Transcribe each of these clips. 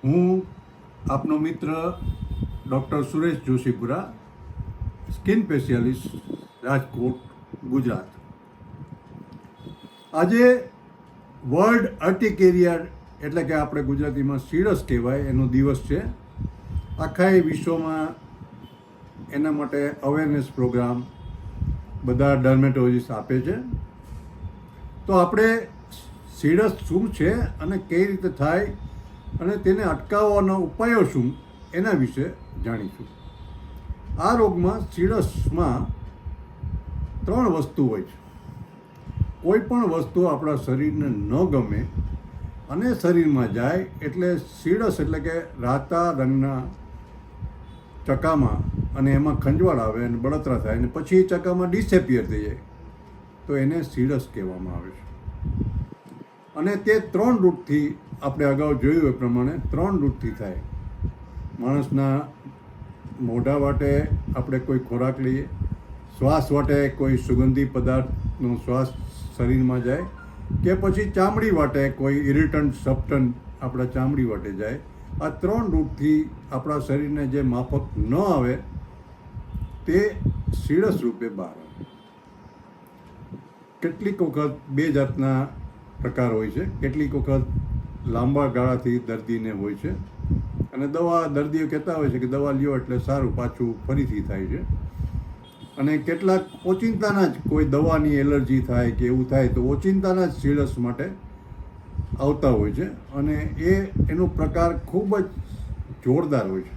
હું આપનો મિત્ર doctor Suresh Joshipura, skin specialist, Rajkot, Gujarat. આજે વર્લ્ડ અર્ટિકેરિયા એટલે કે આપણે ગુજરાતીમાં સીડસ કહેવાય એનો દિવસ છે. આખા વિશ્વમાં એના માટે અવેરનેસ પ્રોગ્રામ બધા ડર્મેટોલોજીસ્ટ આપે છે. તો આપણે સીડસ શું છે અને કઈ રીતે થાય અને તેને અટકાવવાના ઉપાયો શું એના વિશે જાણીશું. આ રોગમાં સીડસમાં 3 વસ્તુ હોય છે. કોઈ પણ વસ્તુ આપણા શરીરને ન ગમે અને શરીરમાં જાય એટલે સીડસ એટલે કે રાતા રંગના ચકામાં અને એમાં ખંજવાળ આવે અને બળતરા થાય અને પછી એ ચકામાં ડિસેપિયર થઈ જાય તો એને સીડસ કહેવામાં આવે છે. અને તે 3 રૂટથી આપણે અગાઉ જોયું એ પ્રમાણે 3 રૂટથી થાય. માણસના મોઢા વાટે આપણે કોઈ ખોરાક લઈએ, શ્વાસ વાટે કોઈ સુગંધી પદાર્થનો શ્વાસ શરીરમાં જાય, કે પછી ચામડી વાટે કોઈ ઇરિટન્ટ સબસ્ટન્સ આપણા ચામડી વાટે જાય. આ 3 રૂટથી આપણા શરીરને જે માફક ન આવે તે સીડસ રૂપે બહાર આવે. કેટલીક વખત 2 જાતના પ્રકાર હોય છે. કેટલીક વખત લાંબા ગાળાથી દર્દીને હોય છે અને દર્દીઓ કહેતા હોય છે કે દવા લ્યો એટલે સારું, પાછું ફરીથી થાય છે. અને કેટલાક ઓચિંતાના જ કોઈ દવાની એલર્જી થાય કે એવું થાય તો ઓચિંતાના જ સીડસ માટે આવતા હોય છે અને એનો પ્રકાર ખૂબ જ જોરદાર હોય છે.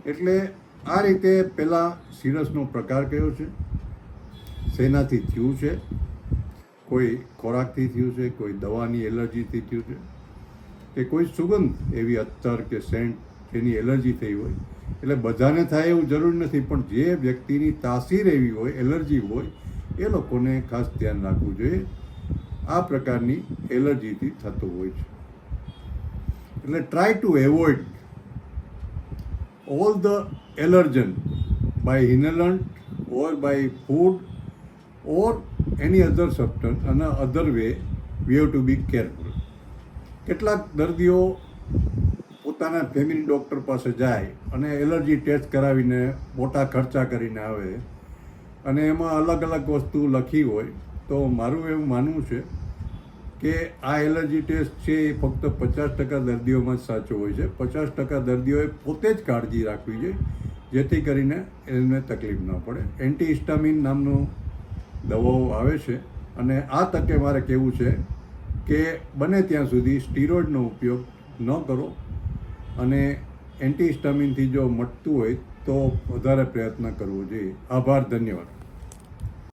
એટલે આ રીતે પહેલાં સીડસનો પ્રકાર કયો છે, શેનાથી થયું છે, કોઈ ખોરાકથી થયું છે, કોઈ દવાની એલર્જીથી થયું છે, કે કોઈ સુગંધ એવી અત્તર કે સેન્ટ જેની એલર્જી થઈ હોય. એટલે બધાને થાય એવું જરૂર નથી, પણ જે વ્યક્તિની તાસીર એવી હોય, એલર્જી હોય, એ લોકોને ખાસ ધ્યાન રાખવું જોઈએ. આ પ્રકારની એલર્જીથી થતું હોય છે. એટલે try to avoid all the allergen by inhalant or by food or any other substance અને other way we have to be careful. કેટલાક દર્દીઓ પોતાના ફેમિલી ડૉક્ટર પાસે જાય અને એલર્જી ટેસ્ટ કરાવીને મોટા ખર્ચા કરીને આવે અને એમાં અલગ અલગ વસ્તુ લખી હોય. તો મારું એવું માનવું છે કે આ એલર્જી ટેસ્ટ છે એ ફક્ત 50% દર્દીઓમાં જ સાચો હોય છે. 50% દર્દીઓએ પોતે જ કાળજી રાખવી જોઈએ જેથી કરીને એમને તકલીફ ન પડે. એન્ટીહિસ્ટામિન નામનું દવાઓ આવે છે અને આ તકે મારે કહેવું છે કે બને ત્યાં સુધી સ્ટીરોઇડનો ઉપયોગ ન કરો અને એન્ટીહિસ્ટામિનથી જો મટતું હોય તો વધારે પ્રયત્ન કરવો જોઈએ. આભાર, ધન્યવાદ.